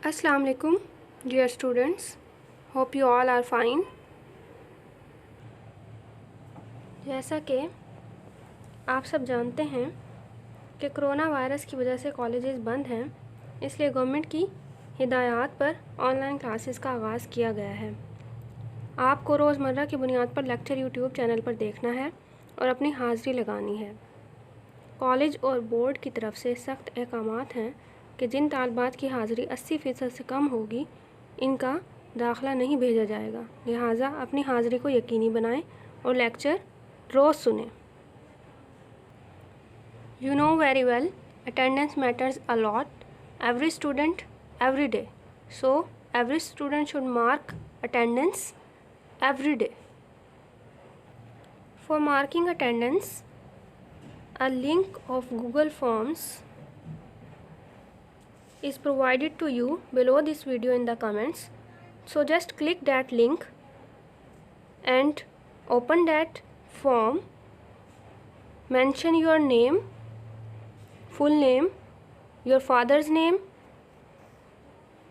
Assalamu alaikum, dear students. Hope you all are fine. जैसा कि आप सब जानते हैं कि कोरोना वायरस की वजह से कॉलेजेस बंद हैं, इसलिए गवर्नमेंट की हिदायत पर ऑनलाइन क्लासेस का आगाज़ किया गया है। आपको रोज़मर्रा की बुनियाद पर लेक्चर यूट्यूब चैनल पर देखना है और अपनी हाज़िरी लगानी है। कॉलेज और बोर्ड की तरफ से सख्त अहकामात हैं कि जिन तालबात की हाज़िरी 80% से कम होगी, इनका दाखिला नहीं भेजा जाएगा। लिहाजा अपनी हाज़िरी को यकीनी बनाएं और लेक्चर रोज़ सुनें। You know very well, attendance matters a lot. Every student, every day. So, every student should mark attendance every day. For marking attendance, a link of Google Forms is provided to you below this video in the comments. So just click that link and open that form. Mention your name, full name, your father's name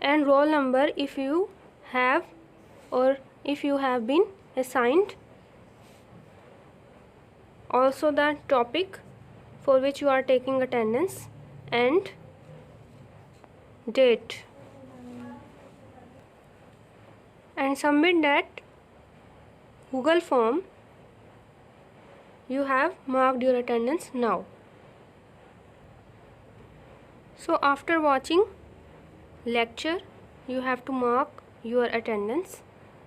and roll number if you have or if you have been assigned. Also the topic for which you are taking attendance and date, and submit that Google form. You have marked your attendance now. So after watching lecture, you have to mark your attendance.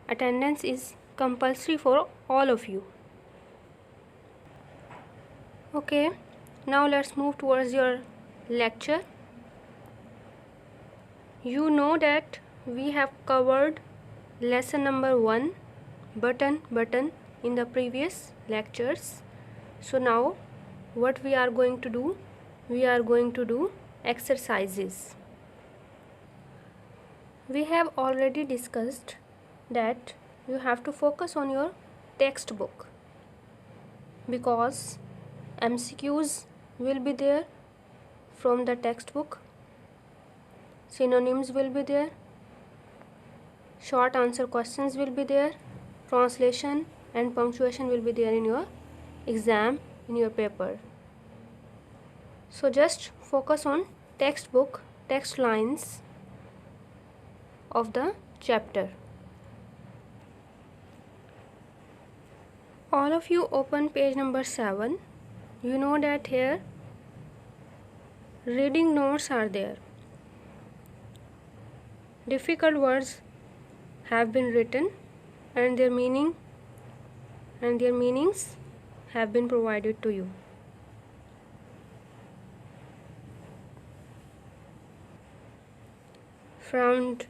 Attendance is compulsory for all of you. Okay, now let's move towards your lecture. You know that we have covered lesson number 1, button in the previous lectures. So now what we are going to do? We are going to do exercises. We have already discussed that you have to focus on your textbook because MCQs will be there from the textbook, synonyms will be there, short answer questions will be there, translation and punctuation will be there in your exam, in your paper. So just focus on textbook, text lines of the chapter. All of you open page number 7. You know that here reading notes are there. Difficult words have been written and their meanings have been provided to you. Frowned,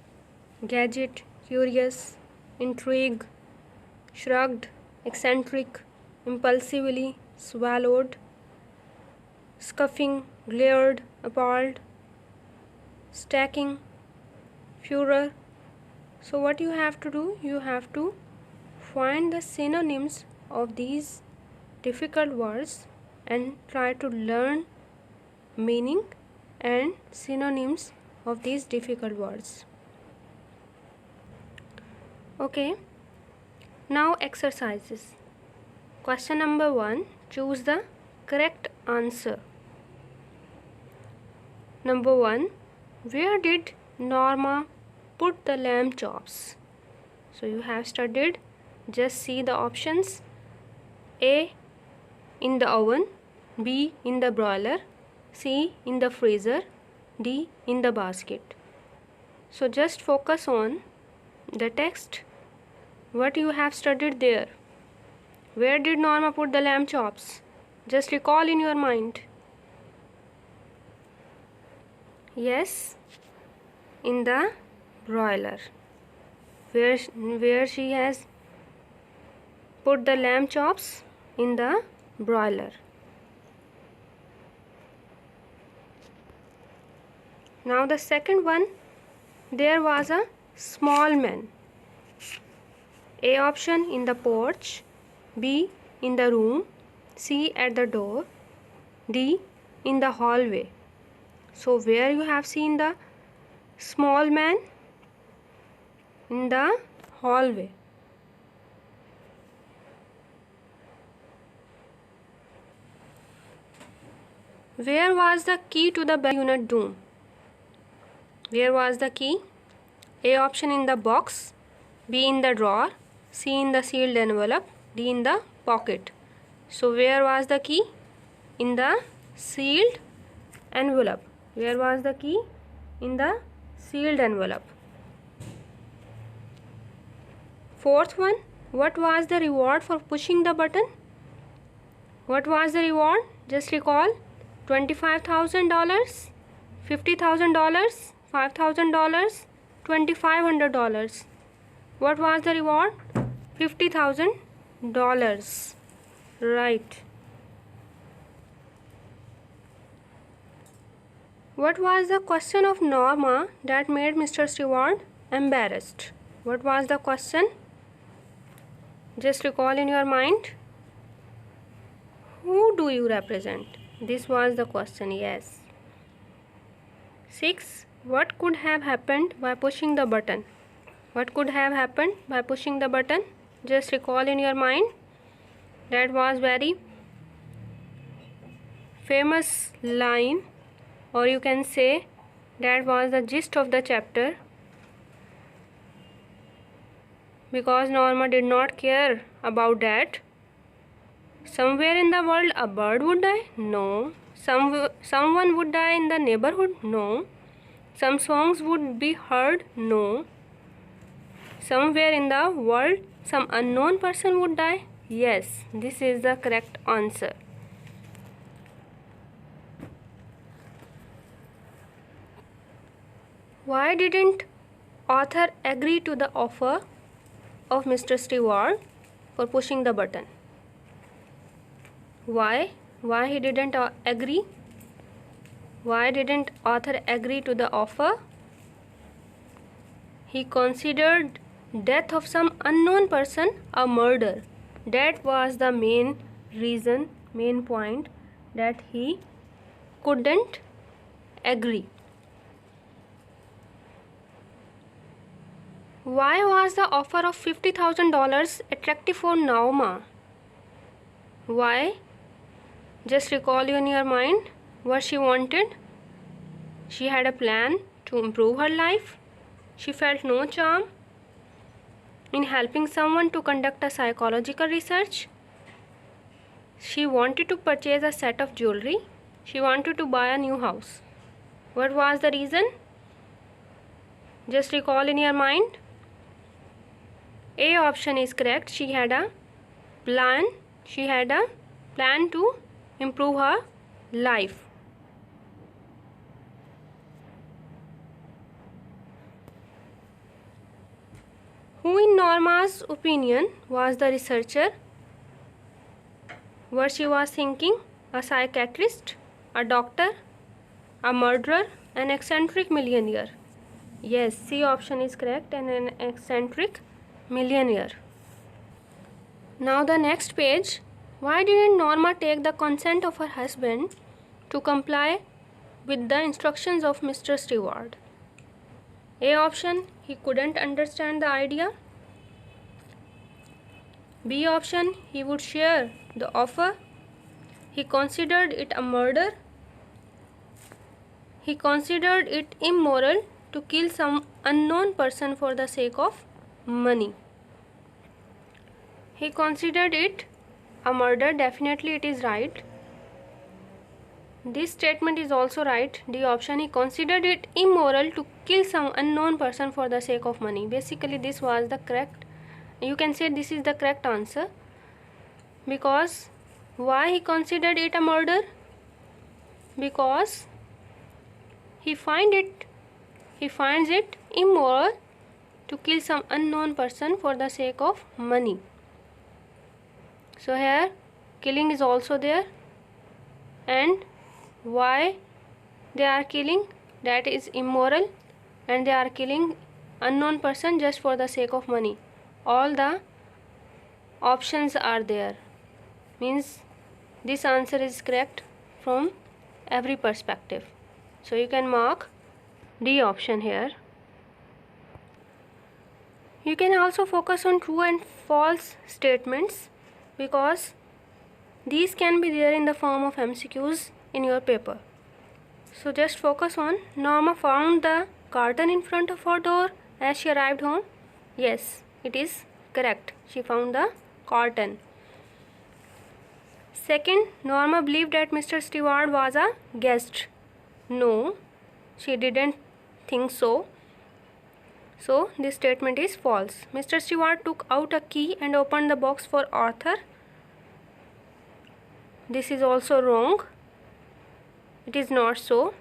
gadget, curious, intrigue, shrugged, eccentric, impulsively, swallowed, scuffing, glared, appalled, stacking, furor. So what you have to do? You have to find the synonyms of these difficult words and try to learn meaning and synonyms of these difficult words. Okay, now exercises. Question number 1, choose the correct answer. Number 1, where did Norma put the lamb chops? So you have studied, just see the options. A, in the oven, B, in the broiler, C, in the freezer, D, in the basket. So just focus on the text, what you have studied there. Where did Norma put the lamb chops? Just recall in your mind. Yes, in the broiler. Where she has put the lamb chops? In the broiler. Now the second one, there was a small man. A option, in the porch, B, in the room, C, at the door, D, in the hallway. So where you have seen the small man in the hallway. Where was the key to the unit doom? Where was the key? A option in the box, B in the drawer, C in the sealed envelope, D in the pocket. So where was the key? In the sealed envelope. Where was the key? In the sealed envelope. Fourth one, what was the reward for pushing the button? What was the reward? Just recall. $25,000, $50,000, $5,000, $2,500. What was the reward? $50,000. Right. What was the question of Norma that made Mr. Stewart embarrassed? What was the question? Just recall in your mind. Who do you represent? This was the question, yes. 6. What could have happened by pushing the button? What could have happened by pushing the button? Just recall in your mind. That was very famous line, or you can say that was the gist of the chapter, because Norma did not care about that. Somewhere in the world a bird would die? No. Someone would die in the neighborhood? No. Some songs would be heard? No. Somewhere in the world some unknown person would die? Yes, this is the correct answer. Why didn't author agree to the offer of Mr. Stewart for pushing the button? Why he didn't agree? Why didn't author agree to the offer? He considered death of some unknown person a murder. That was the main reason, main point, that he couldn't agree. Why was the offer of $50,000 attractive for Norma? Why? Just recall in your mind what she wanted. She had a plan to improve her life. She felt no charm in helping someone to conduct a psychological research. She wanted to purchase a set of jewelry. She wanted to buy a new house. What was the reason? Just recall in your mind. A option is correct. She had a plan. She had a plan to improve her life. Who in Norma's opinion was the researcher? What she was thinking? A psychiatrist, a doctor, a murderer, an eccentric millionaire. Yes, C option is correct, and an eccentric millionaire. Now the next page. Why didn't Norma take the consent of her husband to comply with the instructions of Mr. Stewart? A option, he couldn't understand the idea. B option, he would share the offer. He considered it a murder. He considered it immoral to kill some unknown person for the sake of money. He considered it a murder. Definitely it is right. This statement is also right. D option, he considered it immoral to kill some unknown person for the sake of money. Basically this was the correct, you can say this is the correct answer, because why he considered it a murder? Because he finds it immoral to kill some unknown person for the sake of money. So here killing is also there, and why they are killing, that is immoral, and they are killing unknown person just for the sake of money. All the options are there, means this answer is correct from every perspective. So you can mark D option here. You can also focus on true and false statements because these can be there in the form of MCQs in your paper. So just focus on Norma found the carton in front of her door as she arrived home. Yes, it is correct. She found the carton. Second, Norma believed that Mr. Stewart was a guest. No, she didn't think so. So this statement is false. Mr. Stewart took out a key and opened the box for Arthur. This is also wrong. It is not so.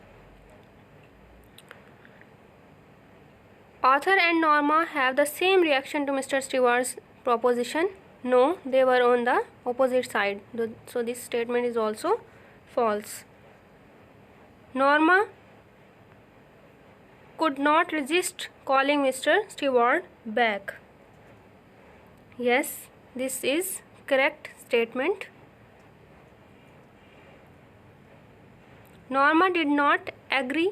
Arthur and Norma have the same reaction to Mr. Stewart's proposition. No, they were on the opposite side. So this statement is also false. Norma could not resist calling Mr. Stewart back. Yes, this is correct statement. Norma did not agree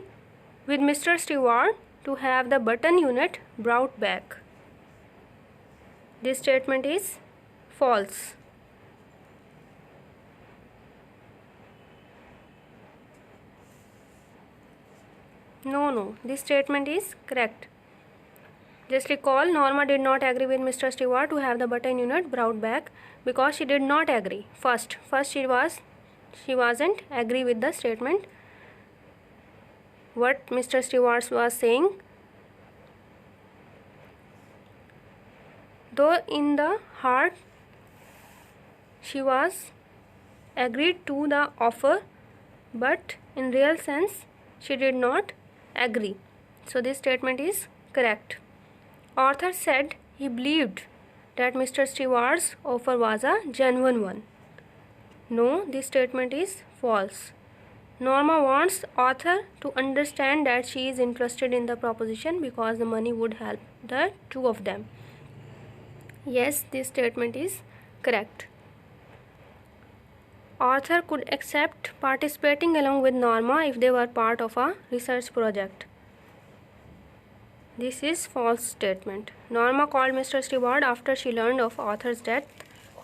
with Mr. Stewart to have the button unit brought back. This statement is false. No, this statement is correct. Just recall, Norma did not agree with Mr. Stewart to have the button unit brought back because she did not agree. First she wasn't agree with the statement what Mr. Stewart was saying. Though in the heart she was agreed to the offer, but in real sense she did not agree. So this statement is correct. Arthur said he believed that Mr. Stewart's offer was a genuine one. No, this statement is false. Norma wants Arthur to understand that she is interested in the proposition because the money would help the two of them. Yes, this statement is correct. Arthur could accept participating along with Norma if they were part of a research project. This is false statement. Norma called Mr. Stewart after she learned of Arthur's death.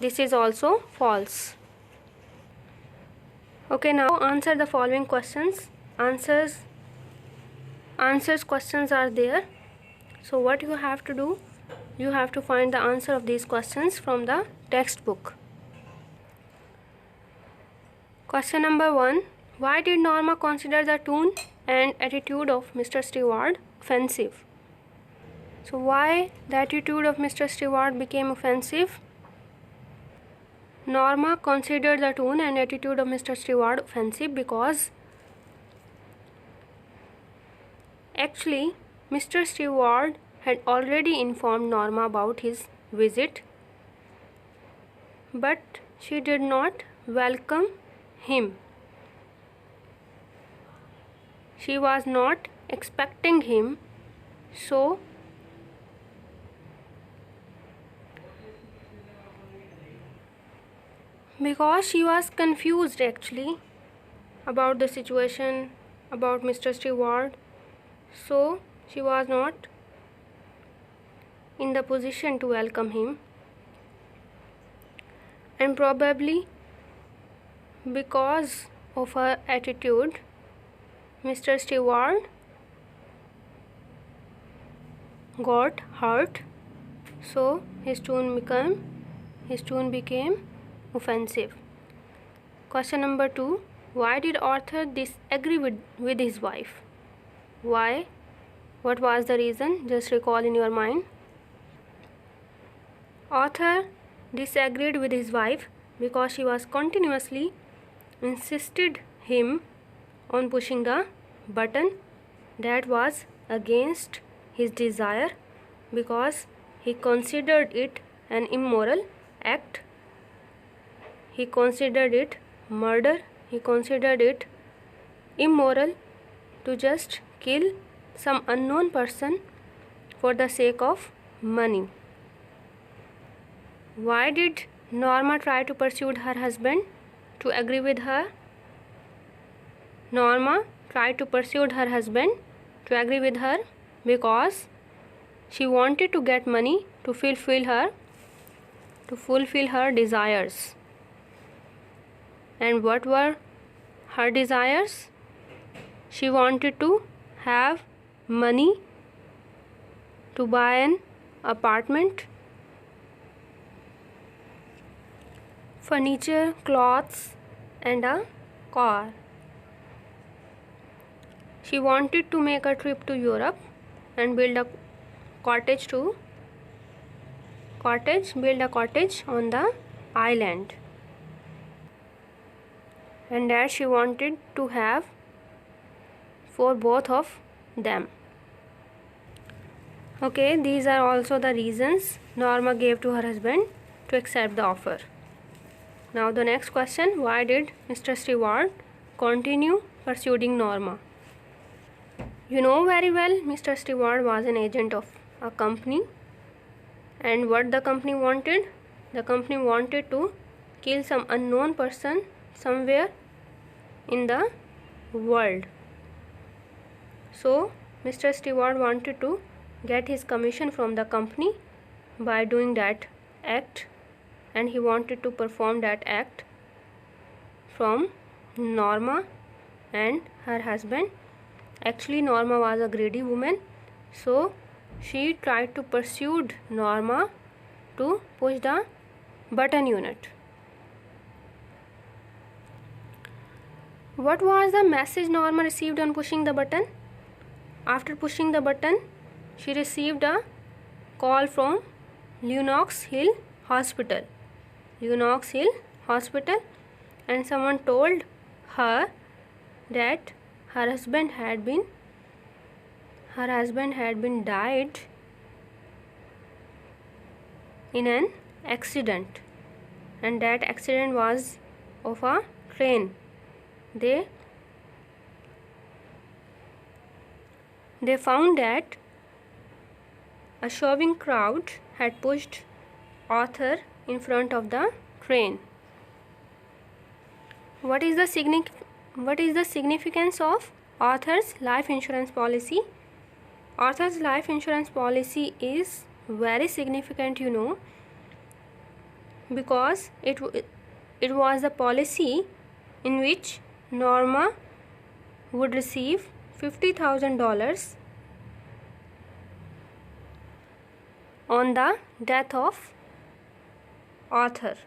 This is also false. Okay, now answer the following questions. Answers questions are there. So what you have to do, you have to find the answer of these questions from the textbook. Question number 1. Why did Norma consider the tone and attitude of Mr. Stewart offensive? So why the attitude of Mr. Stewart became offensive? Norma considered the tone and attitude of Mr. Stewart offensive because actually Mr. Stewart had already informed Norma about his visit, but she did not welcome him. She was not expecting him, so because she was confused actually about the situation, about Mr. Stewart, so she was not in the position to welcome him, and probably because of her attitude, Mr. Stewart got hurt, so his tone became offensive. Question number 2. Why did Arthur disagree with his wife? Why? What was the reason? Just recall in your mind. Arthur disagreed with his wife because she was continuously insisted him on pushing the button that was against his desire because he considered it an immoral act. He considered it murder. He considered it immoral to just kill some unknown person for the sake of money. Why did Norma try to persuade her husband to agree with her? Norma tried to persuade her husband to agree with her because she wanted to get money to fulfill her desires. And what were her desires? She wanted to have money to buy an apartment, furniture, clothes, and a car. She wanted to make a trip to Europe and build a cottage on the island. And that she wanted to have for both of them. Okay, these are also the reasons Norma gave to her husband to accept the offer. Now the next question, why did Mr. Stewart continue pursuing Norma? You know very well Mr. Stewart was an agent of a company, and what the company wanted? The company wanted to kill some unknown person somewhere in the world. So Mr. Stewart wanted to get his commission from the company by doing that act, and he wanted to perform that act from Norma and her husband. Actually, Norma was a greedy woman, so she tried to pursue Norma to push the button unit. What was the message Norma received on pushing the button? After pushing the button, she received a call from Lenox Hill Hospital. And someone told her that her husband had been died in an accident, and that accident was of a train. They found that a shoving crowd had pushed Arthur in front of the train. What is the significance of Arthur's life insurance policy? Arthur's life insurance policy is very significant, because it was a policy in which Norma would receive $50,000 on the death of Arthur.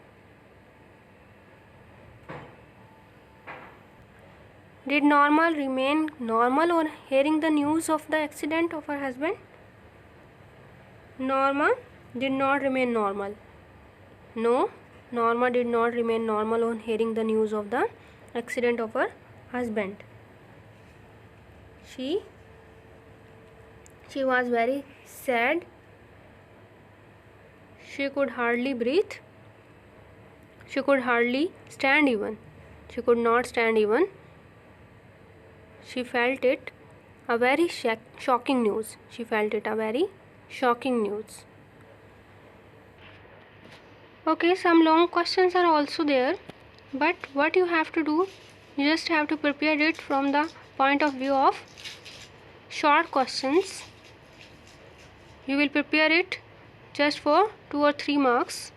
Did Norma remain normal on hearing the news of the accident of her husband? Norma did not remain normal. No, Norma did not remain normal on hearing the news of the accident of her husband. She was very sad. She could hardly breathe. She could hardly stand even. She could not stand even. She felt it a very shocking news. Okay, some long questions are also there, but what you have to do, you just have to prepare it from the point of view of short questions. You will prepare it just for 2 or 3 marks.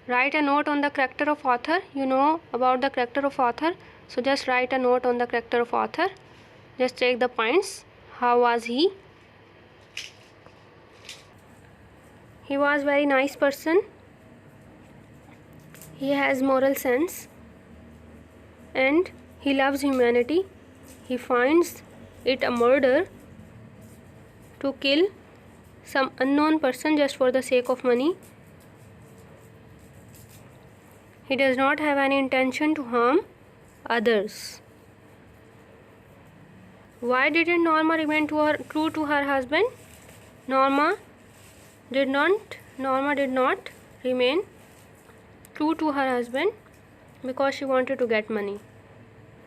Write a note on the character of author. You know about the character of author, so just write a note on the character of author. Just take the points. How was he? He was very nice person. He has moral sense and he loves humanity. He finds it a murder to kill some unknown person just for the sake of money. He does not have any intention to harm others. Why didn't Norma remain true to her husband? Norma did not remain true to her husband because she wanted to get money.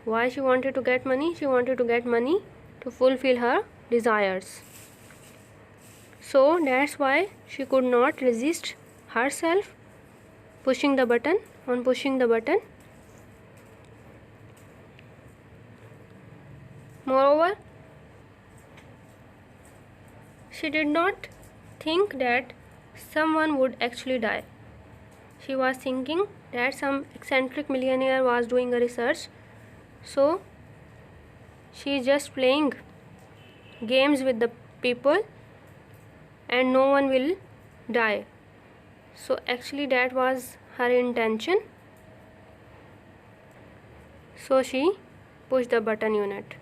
Why she wanted to get money? She wanted to get money to fulfill her desires. So that's why she could not resist herself pushing the button. Moreover, she did not think that someone would actually die. She was thinking that some eccentric millionaire was doing a research, so she is just playing games with the people and no one will die. So actually that was her intention. So she pushed the button unit.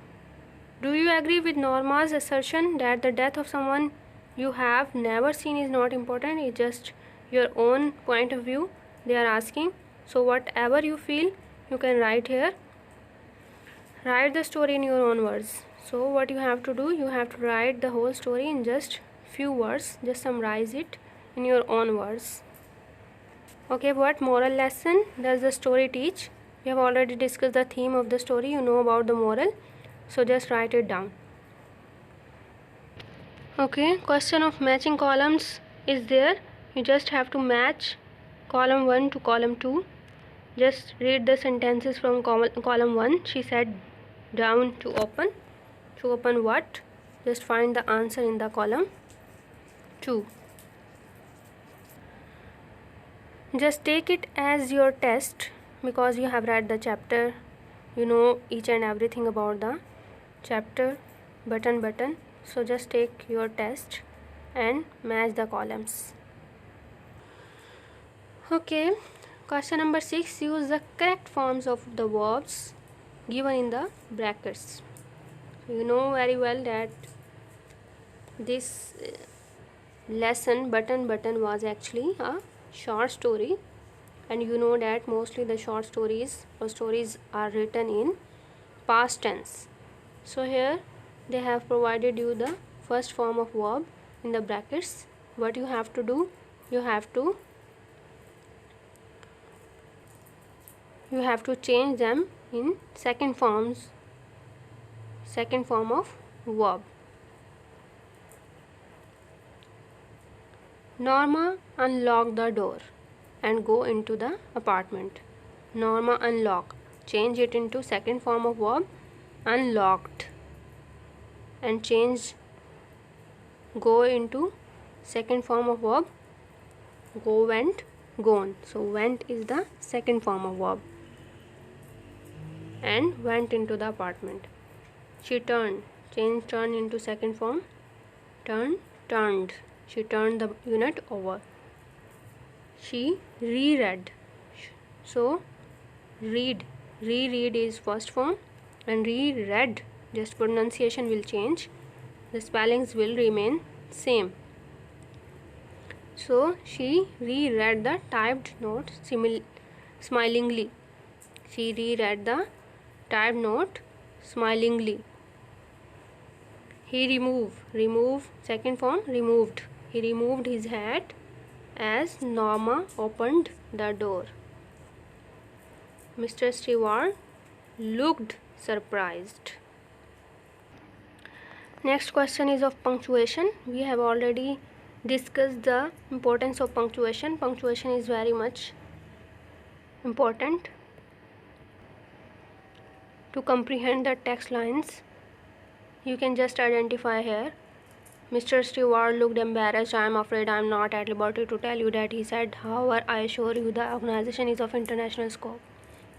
Do you agree with Norma's assertion that the death of someone you have never seen is not important? It's just your own point of view they are asking. So whatever you feel, you can write here. Write the story in your own words. So what you have to do, you have to write the whole story in just few words. Just summarize it in your own words. Okay, what moral lesson does the story teach? We have already discussed the theme of the story. You know about the moral. So just write it down. Okay, question of matching columns is there. You just have to match column 1 to column 2. Just read the sentences from column 1. She said down to open. To open what? Just find the answer in the column 2. Just take it as your test because you have read the chapter. You know each and everything about the chapter button. So just take your test and match the columns. Okay, question number 6. Use the correct forms of the verbs given in the brackets. You know very well that this lesson button was actually a short story, and you know that mostly the short stories or stories are written in past tense. So here they have provided you the first form of verb in the brackets. What you have to do, you have to change them in second form of verb. Norma unlocked the door and go into the apartment. Norma unlock, change it into second form of verb, unlocked, and change go into second form of verb, go, went, gone. So went is the second form of verb, and went into the apartment. She turned, change turn into second form, turn, turned. She turned the unit over. She reread. So read, reread is first form, and reread, just pronunciation will change, the spellings will remain same. So she reread the typed note smilingly. She reread the typed note smilingly. He remove second form, removed. He removed his hat as Norma opened the door. Mr. Stewart looked surprised. Next question is of punctuation. We have already discussed the importance of punctuation. Punctuation is very much important to comprehend the text lines. You can just identify here. Mr. Stewart looked embarrassed. I am afraid I am not at liberty to tell you that, he said. However, I assure you the organization is of international scope.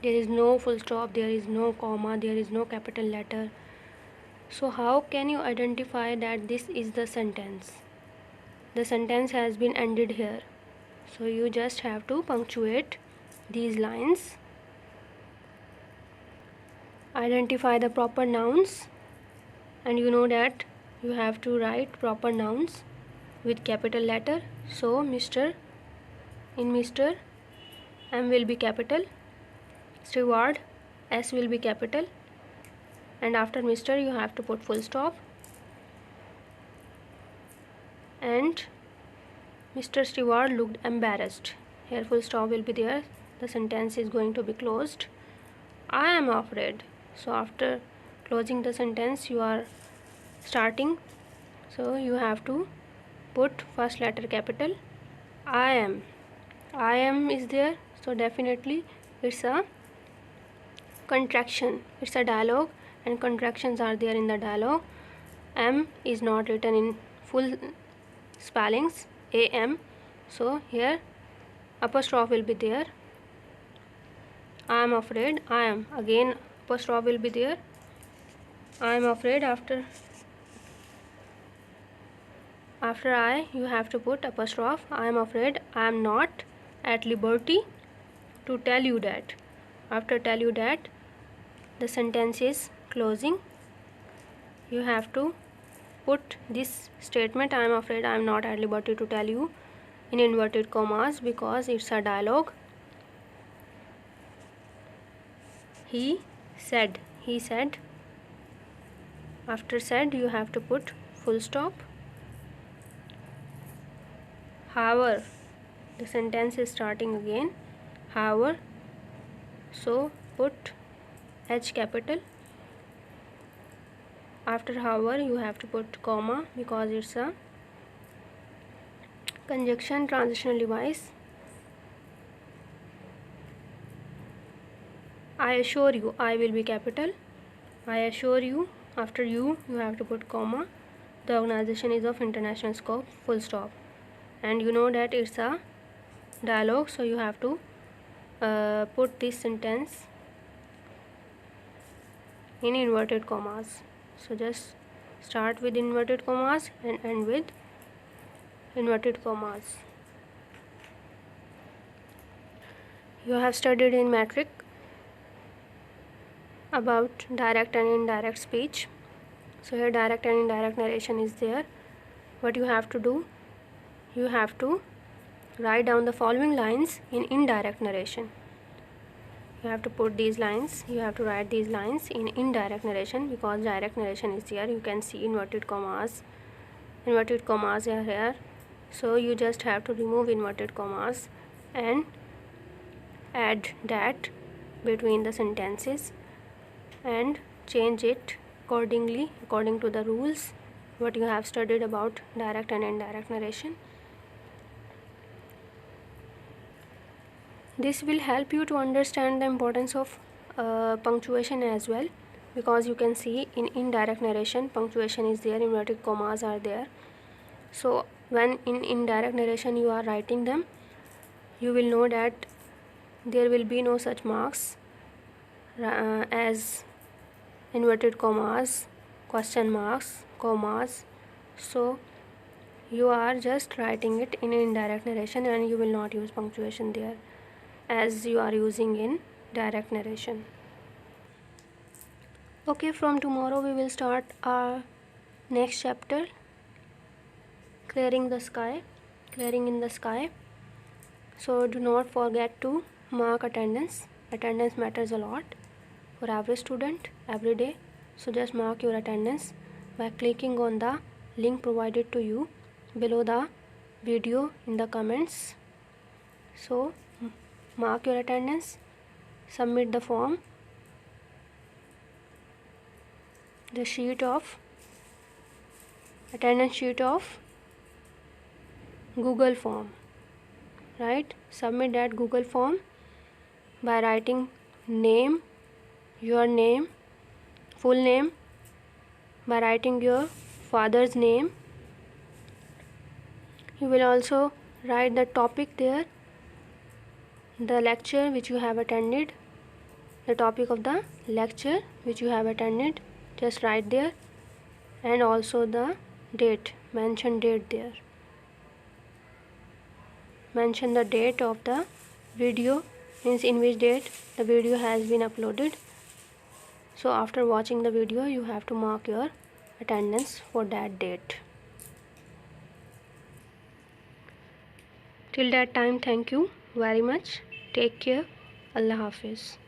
There is no full stop, there is no comma, there is no capital letter. So how can you identify that this is the sentence? The sentence has been ended here. So you just have to punctuate these lines. Identify the proper nouns, and you know that you have to write proper nouns with capital letter. So Mr. M will be capital, Stewart S will be capital, and after Mr. you have to put full stop, and Mr. Stewart looked embarrassed. Here full stop will be there. The sentence is going to be closed. I am afraid. So after closing the sentence you are starting. So you have to put first letter capital. I am is there. So definitely it's a contraction, it's a dialogue, and contractions are there in the dialogue. M is not written in full spellings, AM, so here apostrophe will be there. I am afraid, I am, again apostrophe will be there. I am afraid, after I you have to put apostrophe. I am afraid, I am not at liberty to tell you that. After tell you that, the sentence is closing. You have to put this statement, I am afraid I am not at liberty to tell you, in inverted commas because it's a dialogue. He said, he said. After said, you have to put full stop. However, the sentence is starting again. However, so put H capital. After however, you have to put comma because it's a conjunction transitional device. I assure you, I will be capital. I assure you, after you have to put comma. The organization is of international scope, full stop. And you know that it's a dialogue, so you have to put this sentence in inverted commas. So just start with inverted commas and end with inverted commas. You have studied in metric about direct and indirect speech. So here direct and indirect narration is there. What you have to do, you have to write down the following lines in indirect narration. You have to put these lines, you have to write these lines in indirect narration because direct narration is here. You can see inverted commas are here. So you just have to remove inverted commas and add that between the sentences and change it accordingly, according to the rules what you have studied about direct and indirect narration. This will help you to understand the importance of punctuation as well, because you can see in indirect narration punctuation is there, inverted commas are there. So when in indirect narration you are writing them, you will know that there will be no such marks as inverted commas, question marks, commas. So you are just writing it in indirect narration and you will not use punctuation there as you are using in direct narration. Okay, from tomorrow we will start our next chapter, clearing in the sky. So do not forget to mark attendance. Attendance matters a lot for every student every day. So just mark your attendance by clicking on the link provided to you below the video in the comments. So mark your attendance, submit the form, the attendance sheet of Google form, right? Submit that Google form by writing name, your name, full name, by writing your father's name. You will also write the topic there, the lecture which you have attended, the topic of the lecture which you have attended, just write there, and also the date, mention date there. Mention the date of the video, means in which date the video has been uploaded. So after watching the video you have to mark your attendance for that date. Till that time, thank you very much. Take care. Allah Hafiz.